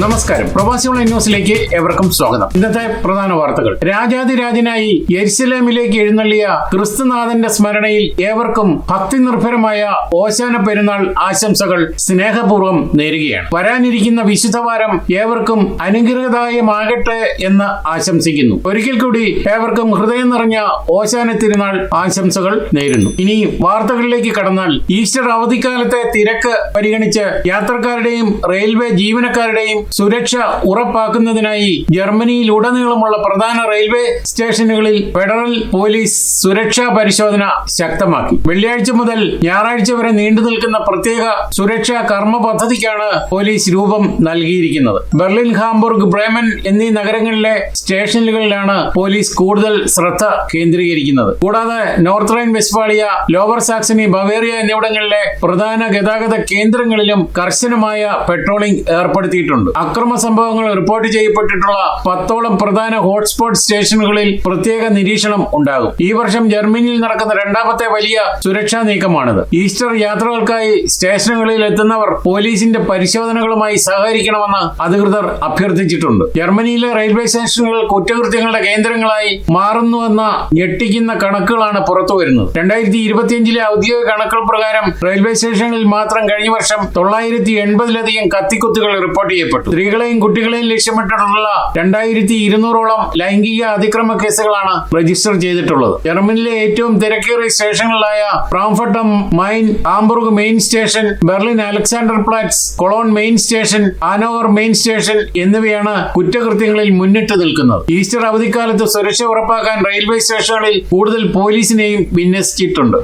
നമസ്കാരം. പ്രവാസി ഓൺലൈൻ ന്യൂസിലേക്ക് ഏവർക്കും സ്വാഗതം. ഇന്നത്തെ പ്രധാന വാർത്തകൾ. രാജാതിരാജനായി യെരുശലേമിലേക്ക് എഴുന്നള്ളിയ ക്രിസ്തുനാഥന്റെ സ്മരണയിൽ ഏവർക്കും ഭക്തി നിർഭരമായ ഓശാന പെരുന്നാൾ ആശംസകൾ സ്നേഹപൂർവ്വം നേരുകയാണ്. വരാനിരിക്കുന്ന വിശുദ്ധവാരം ഏവർക്കും അനുഗ്രഹദായമാകട്ടെ എന്ന് ആശംസിക്കുന്നു. ഒരിക്കൽ കൂടി ഏവർക്കും ഹൃദയം നിറഞ്ഞ ഓശാന തിരുനാൾ ആശംസകൾ നേരുന്നു. ഇനി വാർത്തകളിലേക്ക് കടന്നാൽ, ഈസ്റ്റർ അവധിക്കാലത്തെ തിരക്ക് പരിഗണിച്ച് യാത്രക്കാരുടെയും റെയിൽവേ ജീവനക്കാരുടെയും സുരക്ഷ ഉറപ്പാക്കുന്നതിനായി ജർമ്മനിയിലുടനീളമുള്ള പ്രധാന റെയിൽവേ സ്റ്റേഷനുകളിൽ ഫെഡറൽ പോലീസ് സുരക്ഷാ പരിശോധന ശക്തമാക്കി. വെള്ളിയാഴ്ച മുതൽ ഞായറാഴ്ച വരെ നീണ്ടു നിൽക്കുന്ന പ്രത്യേക സുരക്ഷാ കർമ്മ പദ്ധതിക്കാണ് പോലീസ് രൂപം നൽകിയിരിക്കുന്നത്. ബെർലിൻ, ഹാംബുർഗ്, ബ്രേമൻ എന്നീ നഗരങ്ങളിലെ സ്റ്റേഷനുകളിലാണ് പോലീസ് കൂടുതൽ ശ്രദ്ധ കേന്ദ്രീകരിക്കുന്നത്. കൂടാതെ North Rhine Westphalia, Lower Saxony, Bavaria എന്നിവിടങ്ങളിലെ പ്രധാന ഗതാഗത കേന്ദ്രങ്ങളിലും കർശനമായ പെട്രോളിംഗ് ഏർപ്പെടുത്തിയിട്ടുണ്ട്. അക്രമ സംഭവങ്ങൾ റിപ്പോർട്ട് ചെയ്യപ്പെട്ടിട്ടുള്ള 10ഓളം പ്രധാന ഹോട്ട്സ്പോട്ട് സ്റ്റേഷനുകളിൽ പ്രത്യേക നിരീക്ഷണം ഉണ്ടാകും. ഈ വർഷം ജർമ്മനിയിൽ നടക്കുന്ന രണ്ടാമത്തെ വലിയ സുരക്ഷാ നീക്കമാണിത്. ഈസ്റ്റർ യാത്രകൾക്കായി സ്റ്റേഷനുകളിൽ എത്തുന്നവർ പോലീസിന്റെ പരിശോധനകളുമായി സഹകരിക്കണമെന്ന് അധികൃതർ അഭ്യർത്ഥിച്ചിട്ടുണ്ട്. ജർമ്മനിയിലെ റെയിൽവേ സ്റ്റേഷനുകൾ കുറ്റകൃത്യങ്ങളുടെ കേന്ദ്രങ്ങളായി മാറുന്നുവെന്ന ഞെട്ടിക്കുന്ന കണക്കുകളാണ് പുറത്തുവരുന്നത്. 2025 ഔദ്യോഗിക കണക്കുകൾ പ്രകാരം റെയിൽവേ സ്റ്റേഷനുകളിൽ മാത്രം കഴിഞ്ഞ വർഷം 980-ലധികം കത്തിക്കുത്തുകൾ റിപ്പോർട്ട് ചെയ്യപ്പെട്ടു. സ്ത്രീകളെയും കുട്ടികളെയും ലക്ഷ്യമിട്ടിട്ടുള്ള 2200-ഓളം ലൈംഗിക അതിക്രമ കേസുകളാണ് രജിസ്റ്റർ ചെയ്തിട്ടുള്ളത്. ജർമ്മനിയിലെ ഏറ്റവും തിരക്കേറിയ സ്റ്റേഷനുകളായ Frankfurt Main, Hamburg main station, Berlin Alexanderplatz, Cologne main station, Hanover main station എന്നിവയാണ് കുറ്റകൃത്യങ്ങളിൽ മുന്നിട്ട് നിൽക്കുന്നത്. ഈസ്റ്റർ അവധിക്കാലത്ത് സുരക്ഷ ഉറപ്പാക്കാൻ റെയിൽവേ സ്റ്റേഷനുകളിൽ കൂടുതൽ പോലീസിനെയും വിന്യസിച്ചിട്ടുണ്ട്.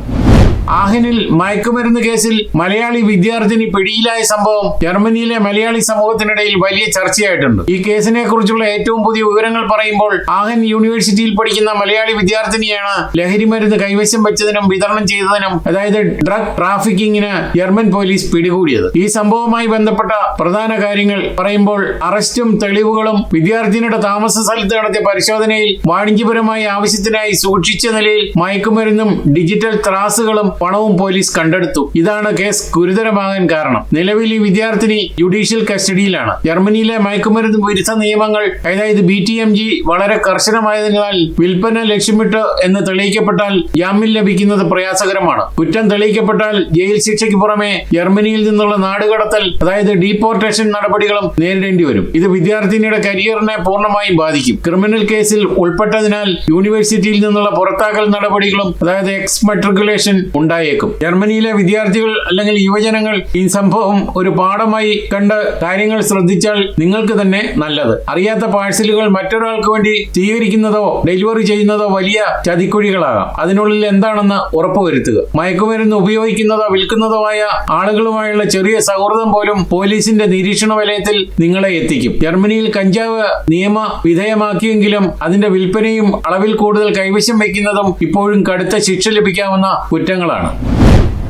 ആഹനിൽ മയക്കുമരുന്ന് കേസിൽ മലയാളി വിദ്യാർത്ഥിനി പിടിയിലായ സംഭവം ജർമ്മനിയിലെ മലയാളി സമൂഹത്തിനിടയിൽ വലിയ ചർച്ചയായിട്ടുണ്ട്. ഈ കേസിനെ കുറിച്ചുള്ള ഏറ്റവും പുതിയ വിവരങ്ങൾ പറയുമ്പോൾ, ആഹൻ യൂണിവേഴ്സിറ്റിയിൽ പഠിക്കുന്ന മലയാളി വിദ്യാർത്ഥിനിയാണ് ലഹരിമരുന്ന് കൈവശം വെച്ചതിനും വിതരണം ചെയ്തതിനും, അതായത് ഡ്രഗ് ട്രാഫിക്കിങ്ങിന് ജർമ്മൻ പോലീസ് പിടികൂടിയത്. ഈ സംഭവവുമായി ബന്ധപ്പെട്ട പ്രധാന കാര്യങ്ങൾ പറയുമ്പോൾ, അറസ്റ്റും തെളിവുകളും വിദ്യാർത്ഥിനിയുടെ താമസ സ്ഥലത്ത് നടത്തിയ പരിശോധനയിൽ വാണിജ്യപരമായ ആവശ്യത്തിനായി സൂക്ഷിച്ച നിലയിൽ മയക്കുമരുന്നും ഡിജിറ്റൽ ത്രാസുകളും പണവും പോലീസ് കണ്ടെടുത്തു. ഇതാണ് കേസ് ഗുരുതരമാകാൻ കാരണം. നിലവിൽ ഈ വിദ്യാർത്ഥിനി ജുഡീഷ്യൽ കസ്റ്റഡിയിലാണ്. ജർമ്മനിയിലെ മയക്കുമരുന്ന് വിരുദ്ധ നിയമങ്ങൾ, അതായത് BTMG, വളരെ കർശനമായതിനാൽ വിൽപ്പന ലക്ഷ്യമിട്ട് എന്ന് തെളിയിക്കപ്പെട്ടാൽ ജാമ്യം ലഭിക്കുന്നത് പ്രയാസകരമാണ്. കുറ്റം തെളിയിക്കപ്പെട്ടാൽ ജയിൽ ശിക്ഷയ്ക്ക് പുറമെ ജർമ്മനിയിൽ നിന്നുള്ള നാടുകടത്തൽ, അതായത് ഡീപ്പോർട്ടേഷൻ നടപടികളും നേരിടേണ്ടി വരും. ഇത് വിദ്യാർത്ഥിനിയുടെ കരിയറിനെ പൂർണ്ണമായും ബാധിക്കും. ക്രിമിനൽ കേസിൽ ഉൾപ്പെട്ടതിനാൽ യൂണിവേഴ്സിറ്റിയിൽ നിന്നുള്ള പുറത്താക്കൽ നടപടികളും, അതായത് എക്സ്മെട്രിക്കുലേഷൻ, ഉണ്ടായേക്കും. ജർമ്മനിയിലെ വിദ്യാർത്ഥികൾ അല്ലെങ്കിൽ യുവജനങ്ങൾ ഈ സംഭവം ഒരു പാഠമായി കണ്ട് കാര്യങ്ങൾ ശ്രദ്ധിച്ചാൽ നിങ്ങൾക്ക് തന്നെ നല്ലത്. അറിയാത്ത പാഴ്സലുകൾ മറ്റൊരാൾക്ക് വേണ്ടി സ്വീകരിക്കുന്നതോ ഡെലിവറി ചെയ്യുന്നതോ വലിയ ചതിക്കുഴികളാകാം. അതിനുള്ളിൽ എന്താണെന്ന് ഉറപ്പുവരുത്തുക. മയക്കുമരുന്ന് ഉപയോഗിക്കുന്നതോ വിൽക്കുന്നതോ ആയ ആളുകളുമായുള്ള ചെറിയ സൗഹൃദം പോലും പോലീസിന്റെ നിരീക്ഷണ വലയത്തിൽ നിങ്ങളെ എത്തിക്കും. ജർമ്മനിയിൽ കഞ്ചാവ് നിയമ വിധേയമാക്കിയെങ്കിലും അതിന്റെ വിൽപ്പനയും അളവിൽ കൂടുതൽ കൈവശം വയ്ക്കുന്നതും ഇപ്പോഴും കടുത്ത ശിക്ഷ ലഭിക്കാവുന്ന കുറ്റങ്ങളാണ്.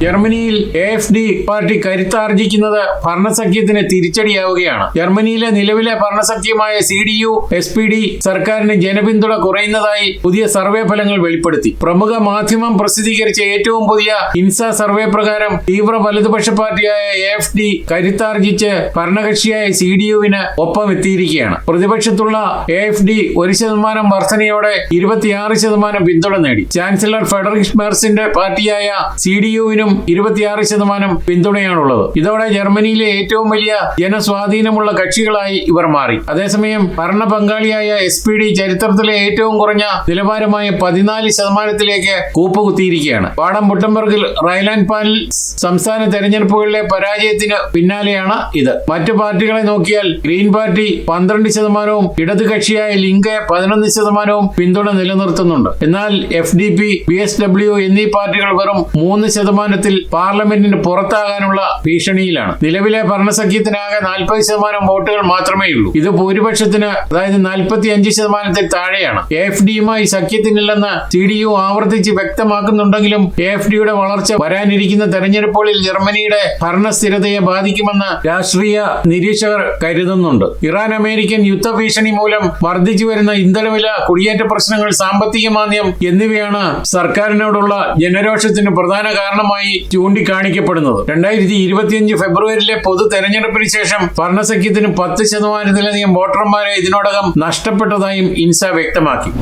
ജർമ്മനിയിൽ AfD പാർട്ടി കരുത്താർജിക്കുന്നത് ഭരണസഖ്യത്തിന് തിരിച്ചടിയാവുകയാണ്. ജർമ്മനിയിലെ നിലവിലെ ഭരണസഖ്യമായ CDU SPD സർക്കാരിന് ജനപിന്തുണ കുറയുന്നതായി പുതിയ സർവേ ഫലങ്ങൾ വെളിപ്പെടുത്തി. പ്രമുഖ മാധ്യമം പ്രസിദ്ധീകരിച്ച ഏറ്റവും പുതിയ ഇൻസ സർവേ പ്രകാരം തീവ്ര വലതുപക്ഷ പാർട്ടിയായ AfD കരുത്താർജിച്ച് ഭരണകക്ഷിയായ CDUവിന് ഒപ്പം എത്തിയിരിക്കുകയാണ്. പ്രതിപക്ഷത്തുള്ള AfD 1% വർധനയോടെ 26% പിന്തുണ നേടി. ചാൻസലർ ഫ്രെഡറിക് മെർസിന്റെ പാർട്ടിയായ CDUവിനും 26% പിന്തുണയാണുള്ളത്. ഇതോടെ ജർമ്മനിയിലെ ഏറ്റവും വലിയ ജനസ്വാധീനമുള്ള കക്ഷികളായി ഇവർ മാറി. അതേസമയം ഭരണ പങ്കാളിയായ SPD ചരിത്രത്തിലെ ഏറ്റവും കുറഞ്ഞ നിലവാരമായ 14%-ലേക്ക് കൂപ്പുകുത്തിയിരിക്കുകയാണ്. ബാഡൻ വുട്ടംബർഗിൽ റൈൻലാൻഡ് പാൽസ് സംസ്ഥാന തെരഞ്ഞെടുപ്പുകളിലെ പരാജയത്തിന് പിന്നാലെയാണ് ഇത്. മറ്റു പാർട്ടികളെ നോക്കിയാൽ ഗ്രീൻ പാർട്ടി 12%, ഇടത് കക്ഷിയായ ലിങ്കെ 11% പിന്തുണ നിലനിർത്തുന്നുണ്ട്. എന്നാൽ FDP, BSW എന്നീ പാർട്ടികൾ വെറും 3% പാർലമെന്റിന് പുറത്താകാനുള്ള ഭീഷണിയിലാണ്. നിലവിലെ ഭരണസഖ്യത്തിനാകെ 40% വോട്ടുകൾ മാത്രമേ ഉള്ളൂ. ഇത് ഭൂരിപക്ഷത്തിന്, അതായത് 45%-ൽ താഴെയാണ്. AfDയുമായി സഖ്യത്തിനില്ലെന്ന് CDU ആവർത്തിച്ച് വ്യക്തമാക്കുന്നുണ്ടെങ്കിലും AfDയുടെ വളർച്ച വരാനിരിക്കുന്ന തെരഞ്ഞെടുപ്പുകളിൽ ജർമ്മനിയുടെ ഭരണസ്ഥിരതയെ ബാധിക്കുമെന്ന് രാഷ്ട്രീയ നിരീക്ഷകർ കരുതുന്നുണ്ട്. ഇറാൻ അമേരിക്കൻ യുദ്ധഭീഷണി മൂലം വർദ്ധിച്ചു വരുന്ന ഇന്ധനവില, കുടിയേറ്റ പ്രശ്നങ്ങൾ, സാമ്പത്തിക മാന്ദ്യം എന്നിവയാണ് സർക്കാരിനോടുള്ള ജനരോഷത്തിന് പ്രധാന കാരണമായി കാരണമായി ചൂണ്ടിക്കാണിക്കപ്പെടുന്നത്. 2025 ഫെബ്രുവരിയിലെ പൊതു തെരഞ്ഞെടുപ്പിന് ശേഷം ഭരണസഖ്യത്തിന് 10%-ലധികം വോട്ടർമാരെ ഇതിനോടകം നഷ്ടപ്പെട്ടതായും ഇൻസ വ്യക്തമാക്കി.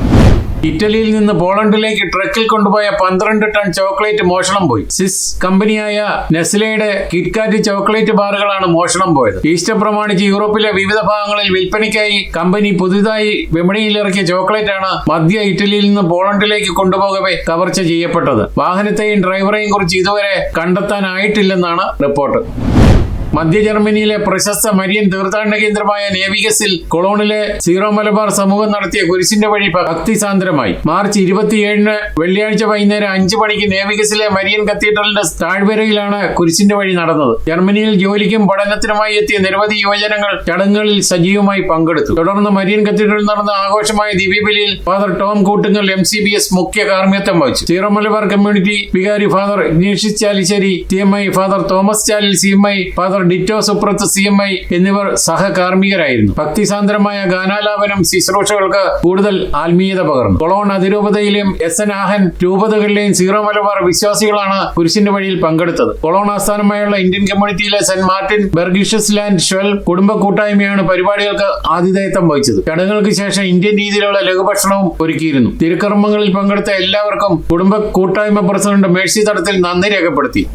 ഇറ്റലിയിൽ നിന്ന് പോളണ്ടിലേക്ക് ട്രക്കിൽ കൊണ്ടുപോയ 12 ടൺ ചോക്ലേറ്റ് മോഷണം പോയി. സ്വിസ് കമ്പനിയായ നെസ്ലയുടെ കിറ്റ്കാറ്റ് ചോക്ലേറ്റ് ബാറുകളാണ് മോഷണം പോയത്. ഈസ്റ്റർ പ്രമാണിച്ച് യൂറോപ്പിലെ വിവിധ ഭാഗങ്ങളിൽ വിൽപ്പനയ്ക്കായി കമ്പനി പുതുതായി വിപണിയിലിറക്കിയ ചോക്ലേറ്റാണ് മധ്യ ഇറ്റലിയിൽ നിന്ന് പോളണ്ടിലേക്ക് കൊണ്ടുപോകവെ കവർച്ച ചെയ്യപ്പെട്ടത്. വാഹനത്തെയും ഡ്രൈവറെയും കുറിച്ച് ഇതുവരെ കണ്ടെത്താനായിട്ടില്ലെന്നാണ് റിപ്പോർട്ട്. മധ്യ ജർമ്മനിയിലെ പ്രശസ്ത മരിയൻ തീർത്ഥാടന കേന്ദ്രമായ നേവിഗസിൽ കൊളോണിലെ സീറോ മലബാർ സമൂഹം നടത്തിയ കുരിശിന്റെ വഴി ഭക്തിസാന്ദ്രമായി. മാർച്ച് 27 വെള്ളിയാഴ്ച വൈകുന്നേരം 5 മണിക്ക് നേവിഗസിലെ മരിയൻ കത്തീഡ്രലിന്റെ താഴ്വരയിലാണ് കുരിശിന്റെ വഴി നടന്നത്. ജർമ്മനിയിൽ ജോലിക്കും പഠനത്തിനുമായി എത്തിയ നിരവധി യുവജനങ്ങൾ ചടങ്ങുകളിൽ സജീവമായി പങ്കെടുത്തു. തുടർന്ന് മരിയൻ കത്തീഡ്രലിൽ നടന്ന ആഘോഷമായ ദിവ്യബലിയിൽ ഫാദർ ടോം കൂട്ടുങ്ങൽ MCBS മുഖ്യ കാർമ്മികത്വം വഹിച്ചു. സീറോ മലബാർ കമ്മ്യൂണിറ്റി വികാരി father Ignatius Chalissery CMI, father Thomas ചാലിൽ CMI, ഫാദർ ഡിറ്റോ സുപ്രത്ത് CMI എന്നിവർ സഹകാർമ്മികരായിരുന്നു. ഭക്തിസാന്ദ്രമായ ഗാനാലാപനം ശുശ്രൂഷകൾക്ക് കൂടുതൽ ആത്മീയത പകർന്നു. കൊളോൺ അതിരൂപതയിലെയും SN ആഹൻ രൂപതകളിലെയും സീറോ മലബാർ വിശ്വാസികളാണ് കുരിശിന്റെ വഴിയിൽ പങ്കെടുത്തത്. കൊളോൺ ആസ്ഥാനമായുള്ള ഇന്ത്യൻ കമ്മ്യൂണിറ്റിയിലെ സെന്റ് മാർട്ടിൻ ബെർഗിഷസ് ലാൻഡ് ഷ്വൽ കുടുംബ കൂട്ടായ്മയാണ് പരിപാടികൾക്ക് ആതിഥേയത്വം വഹിച്ചത്. ചടങ്ങുകൾക്ക് ശേഷം ഇന്ത്യൻ രീതിയിലുള്ള ലഘുഭക്ഷണവും ഒരുക്കിയിരുന്നു. തിരുക്കർമ്മങ്ങളിൽ പങ്കെടുത്ത എല്ലാവർക്കും കുടുംബ കൂട്ടായ്മ പ്രസിഡന്റ് മേഴ്സി തടത്തിൽ നന്ദി രേഖപ്പെടുത്തി.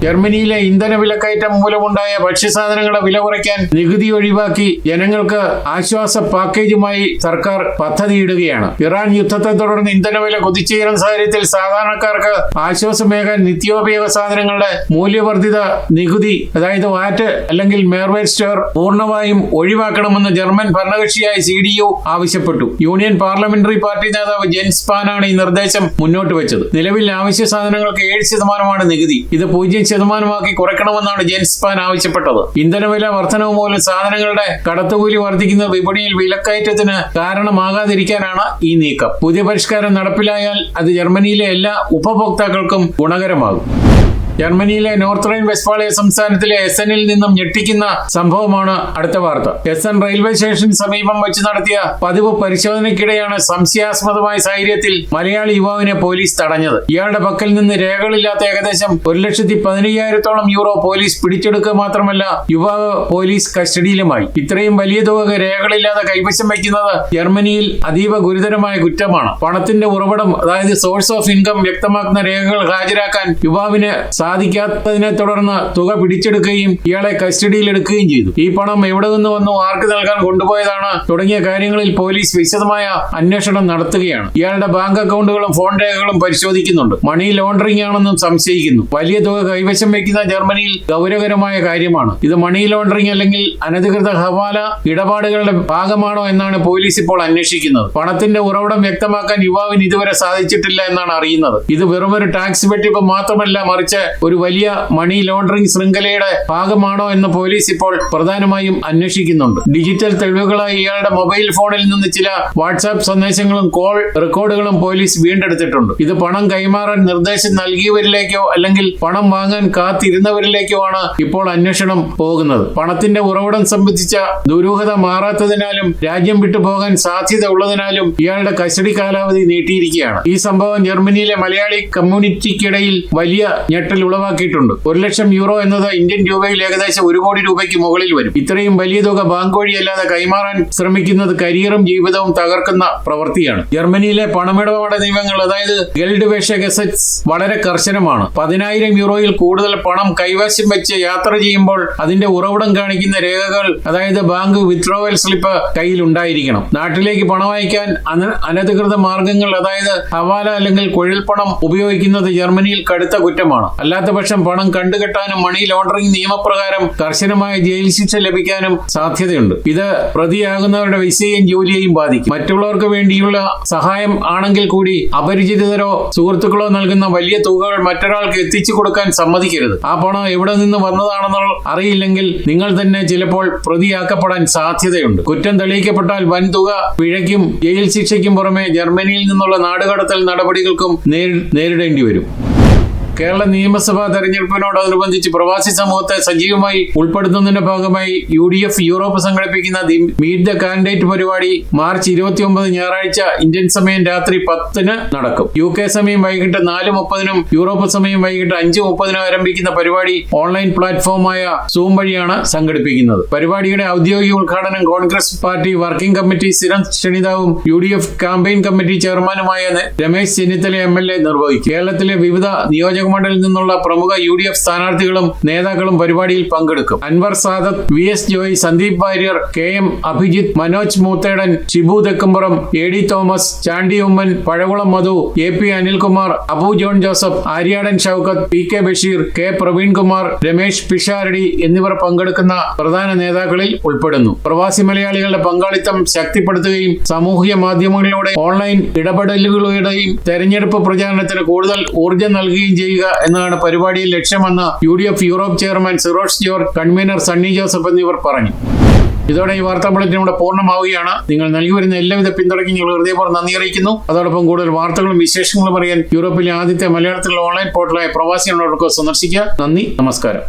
ജർമ്മനിയിലെ ഇന്ധന വിലക്കയറ്റം മൂലമുണ്ടായ ഭക്ഷ്യസാധനങ്ങളുടെ വില കുറയ്ക്കാൻ നികുതി ഒഴിവാക്കി ജനങ്ങൾക്ക് ആശ്വാസ പാക്കേജുമായി സർക്കാർ പദ്ധതിയിടുകയാണ്. ഇറാൻ യുദ്ധത്തെ തുടർന്ന് ഇന്ധനവില കുതിച്ചുയരുന്ന സാഹചര്യത്തിൽ സാധാരണക്കാർക്ക് ആശ്വാസമേകാൻ നിത്യോപയോഗ സാധനങ്ങളുടെ മൂല്യവർദ്ധിത നികുതി, അതായത് വാറ്റ് അല്ലെങ്കിൽ മേർവേർസ്റ്റർ പൂർണ്ണമായും ഒഴിവാക്കണമെന്ന് ജർമ്മൻ ഭരണകക്ഷിയായ CDU ആവശ്യപ്പെട്ടു. യൂണിയൻ പാർലമെന്ററി പാർട്ടി നേതാവ് ജെൻസ് സ്പാനാണ് ഈ നിർദ്ദേശം മുന്നോട്ട് വെച്ചത്. നിലവിൽ അവശ്യ സാധനങ്ങൾക്ക് 7% നികുതി. ഇത് 0% കുറയ്ക്കണമെന്നാണ് ജെൻസ് സ്പാൻ ആവശ്യപ്പെട്ടത്. ഇന്ധനവില വർധനവ് മൂലം സാധനങ്ങളുടെ കടത്തുകൂലി വർദ്ധിക്കുന്നത് വിപണിയിൽ വിലക്കയറ്റത്തിന് കാരണമാകാതിരിക്കാനാണ് ഈ നീക്കം. പുതിയ പരിഷ്കാരം നടപ്പിലായാൽ അത് ജർമ്മനിയിലെ എല്ലാ ഉപഭോക്താക്കൾക്കും ഗുണകരമാകും. ജർമ്മനിയിലെ നോർത്ത് റൈൻ വെസ്റ്റ്ഫാളിയ സംസ്ഥാനത്തിലെ എസ്സനിൽ നിന്നും ഞെട്ടിക്കുന്ന സംഭവമാണ് അടുത്ത വാർത്ത. എസ്സൻ റെയിൽവേ സ്റ്റേഷന് സമീപം വെച്ച് നടത്തിയ പതിവ് പരിശോധനയ്ക്കിടെയാണ് സംശയാസ്പദമായ സാഹചര്യത്തിൽ മലയാളി യുവാവിനെ പോലീസ് തടഞ്ഞത്. ഇയാളുടെ പക്കൽ നിന്ന് രേഖകളില്ലാത്ത ഏകദേശം 1,15,000 യൂറോ പോലീസ് പിടിച്ചെടുക്കുക മാത്രമല്ല യുവാവ് പോലീസ് കസ്റ്റഡിയിലുമായി. ഇത്രയും വലിയ തുക രേഖകളില്ലാതെ കൈവശം വയ്ക്കുന്നത് ജർമ്മനിയിൽ അതീവ ഗുരുതരമായ കുറ്റമാണ്. പണത്തിന്റെ ഉറവിടം, അതായത് സോഴ്സ് ഓഫ് ഇൻകം വ്യക്തമാക്കുന്ന രേഖകൾ ഹാജരാക്കാൻ യുവാവിന് സാധിക്കാത്തതിനെ തുടർന്ന് തുക പിടിച്ചെടുക്കുകയും ഇയാളെ കസ്റ്റഡിയിലെടുക്കുകയും ചെയ്തു. ഈ പണം എവിടെ നിന്ന് വന്നു, ആർക്ക് നൽകാൻ കൊണ്ടുപോയതാണ് തുടങ്ങിയ കാര്യങ്ങളിൽ പോലീസ് വിശദമായ അന്വേഷണം നടത്തുകയാണ്. ഇയാളുടെ ബാങ്ക് അക്കൗണ്ടുകളും ഫോൺ രേഖകളും പരിശോധിക്കുന്നുണ്ട്. മണി ലോണ്ടറിംഗ് ആണെന്നും സംശയിക്കുന്നു. വലിയ തുക കൈവശം വയ്ക്കുന്ന ജർമ്മനിയിൽ ഗൗരവകരമായ കാര്യമാണ്. ഇത് മണി ലോണ്ടറിംഗ് അല്ലെങ്കിൽ അനധികൃത ഹവാല ഇടപാടുകളുടെ ഭാഗമാണോ എന്നാണ് പോലീസ് ഇപ്പോൾ അന്വേഷിക്കുന്നത്. പണത്തിന്റെ ഉറവിടം വ്യക്തമാക്കാൻ യുവാവിന് ഇതുവരെ സാധിച്ചിട്ടില്ല എന്നാണ് അറിയുന്നത്. ഇത് വെറുമൊരു ടാക്സ് വെട്ടിപ്പ് മാത്രമല്ല, മറിച്ച് ഒരു വലിയ മണി ലോണ്ടറിംഗ് ശൃംഖലയുടെ ഭാഗമാണോ എന്ന് പോലീസ് ഇപ്പോൾ പ്രധാനമായും അന്വേഷിക്കുന്നുണ്ട്. ഡിജിറ്റൽ തെളിവുകളായി ഇയാളുടെ മൊബൈൽ ഫോണിൽ നിന്ന് ചില വാട്സാപ്പ് സന്ദേശങ്ങളും കോൾ റെക്കോർഡുകളും പോലീസ് വീണ്ടെടുത്തിട്ടുണ്ട്. ഇത് പണം കൈമാറാൻ നിർദ്ദേശം നൽകിയവരിലേക്കോ അല്ലെങ്കിൽ പണം വാങ്ങാൻ കാത്തിരുന്നവരിലേക്കോ ആണ് ഇപ്പോൾ അന്വേഷണം പോകുന്നത്. പണത്തിന്റെ ഉറവിടം സംബന്ധിച്ച ദുരൂഹത മാറാത്തതിനാലും രാജ്യം വിട്ടുപോകാൻ സാധ്യത ഉള്ളതിനാലും ഇയാളുടെ കസ്റ്റഡി കാലാവധി നീട്ടിയിരിക്കുകയാണ്. ഈ സംഭവം ജർമ്മനിയിലെ മലയാളി കമ്മ്യൂണിറ്റിക്കിടയിൽ വലിയ ഞെട്ടൽ ഉളവാക്കിയിട്ടുണ്ട്. 1,00,000 യൂറോ എന്നത് ഇന്ത്യൻ രൂപയിൽ ഏകദേശം 1 കോടി രൂപയ്ക്ക് മുകളിൽ വരും. ഇത്രയും വലിയ തുക ബാങ്ക് വഴിയല്ലാതെ കൈമാറാൻ ശ്രമിക്കുന്നത് കരിയറും ജീവിതവും തകർക്കുന്ന പ്രവൃത്തിയാണ്. ജർമ്മനിയിലെ പണമിടപാട് നിയമങ്ങൾ, അതായത് ഗെൽഡ് വേഷ ഗസറ്റ്സ് വളരെ കർശനമാണ്. 10,000 യൂറോയിൽ കൂടുതൽ പണം കൈവശം വെച്ച് യാത്ര ചെയ്യുമ്പോൾ അതിന്റെ ഉറവിടം കാണിക്കുന്ന രേഖകൾ, അതായത് ബാങ്ക് വിത്ഡ്രോവൽ സ്ലിപ്പ് കയ്യിൽ ഉണ്ടായിരിക്കണം. നാട്ടിലേക്ക് പണം അയക്കാൻ അനധികൃത മാർഗങ്ങൾ, അതായത് ഹവാല അല്ലെങ്കിൽ കുഴൽപ്പണം ഉപയോഗിക്കുന്നത് ജർമ്മനിയിൽ കടുത്ത കുറ്റമാണ്. അല്ലാത്തപക്ഷം പണം കണ്ടുകെട്ടാനും മണി ലോണ്ടറിംഗ് നിയമപ്രകാരം കർശനമായ ജയിൽ ശിക്ഷ ലഭിക്കാനും സാധ്യതയുണ്ട്. ഇത് പ്രതിയാകുന്നവരുടെ വിസയെയും ജോലിയെയും ബാധിക്കും. മറ്റുള്ളവർക്ക് വേണ്ടിയുള്ള സഹായം ആണെങ്കിൽ കൂടി അപരിചിതരോ സുഹൃത്തുക്കളോ നൽകുന്ന വലിയ തുകകൾ മറ്റൊരാൾക്ക് എത്തിച്ചു കൊടുക്കാൻ സമ്മതിക്കരുത്. ആ പണം എവിടെ നിന്ന് വന്നതാണെന്ന് അറിയില്ലെങ്കിൽ നിങ്ങൾ തന്നെ ചിലപ്പോൾ പ്രതിയാക്കപ്പെടാൻ സാധ്യതയുണ്ട്. കുറ്റം തെളിയിക്കപ്പെട്ടാൽ വൻ തുക പിഴയ്ക്കും ജയിൽ ശിക്ഷയ്ക്കും പുറമെ ജർമ്മനിയിൽ നിന്നുള്ള നാടുകടത്തൽ നടപടികൾക്കും നേരിടേണ്ടി വരും. കേരള നിയമസഭാ തെരഞ്ഞെടുപ്പിനോടനുബന്ധിച്ച് പ്രവാസി സമൂഹത്തെ സജീവമായി ഉൾപ്പെടുത്തുന്നതിന്റെ ഭാഗമായി UDF യൂറോപ്പ് സംഘടിപ്പിക്കുന്ന ദി മീറ്റ് ദ കാൻഡിഡേറ്റ് പരിപാടി മാർച്ച് 29 ഞായറാഴ്ച ഇന്ത്യൻ സമയം രാത്രി 10-ന് നടക്കും. UK സമയം വൈകിട്ട് 4:30-നും യൂറോപ്പ് സമയം വൈകിട്ട് 5:30-നും ആരംഭിക്കുന്ന പരിപാടി ഓൺലൈൻ പ്ലാറ്റ്ഫോമായ സൂം വഴിയാണ് സംഘടിപ്പിക്കുന്നത്. പരിപാടിയുടെ ഔദ്യോഗിക ഉദ്ഘാടനം കോൺഗ്രസ് പാർട്ടി വർക്കിംഗ് കമ്മിറ്റി സ്ഥിരം ക്ഷണിതാവും UDF ക്യാമ്പയിൻ കമ്മിറ്റി ചെയർമാനുമായ രമേശ് ചെന്നിത്തല MLA നിർവഹിക്കും. കേരളത്തിലെ വിവിധ നിയോജക മണ്ഡലത്തിൽ നിന്നുള്ള പ്രമുഖ UDF സ്ഥാനാർത്ഥികളും നേതാക്കളും പരിപാടിയിൽ പങ്കെടുക്കും. Anwar Sadath, VS Joy, Sandeep Warrier, KM Abhijith, Manoj Moothedan, Shibu Thekkumpuram, AD Thomas, Chandy Oommen, Pazhakulam Madhu, AP Anilkumar, Abu John Joseph, Aryadan Shoukath, PK Basheer, K Praveenkumar, Ramesh Pisharody എന്നിവർ പങ്കെടുക്കുന്ന പ്രധാന നേതാക്കളിൽ ഉൾപ്പെടുന്നു. പ്രവാസി മലയാളികളുടെ പങ്കാളിത്തം ശക്തിപ്പെടുത്തുകയും സാമൂഹിക മാധ്യമങ്ങളിലൂടെ ഓൺലൈൻ ഇടപെടലുകളുടെയും തെരഞ്ഞെടുപ്പ് പ്രചാരണത്തിന് കൂടുതൽ ഊർജ്ജം നൽകുകയും ചെയ്യുക എന്നതാണ് പരിപാടിയിൽ ലക്ഷ്യമെന്ന് UDF Europe chairman Sirosh George, convener Sunny Joseph എന്നിവർ പറഞ്ഞു. ഇതോടെ ഈ വാർത്താ ബുള്ളറ്റിൻ ഇവിടെ പൂർണ്ണമാവുകയാണ്. നിങ്ങൾ നൽകി വരുന്ന എല്ലാവിധ പിന്തുണയ്ക്കും ഞങ്ങൾ ഹൃദയപൂർവ്വം നന്ദി അറിയിക്കുന്നു. അതോടൊപ്പം കൂടുതൽ വാർത്തകളും വിശേഷങ്ങളും അറിയാൻ യൂറോപ്പിലെ ആദ്യത്തെ മലയാളത്തിലുള്ള ഓൺലൈൻ പോർട്ടലായ പ്രവാസി സന്ദർശിക്കുക. നന്ദി, നമസ്കാരം.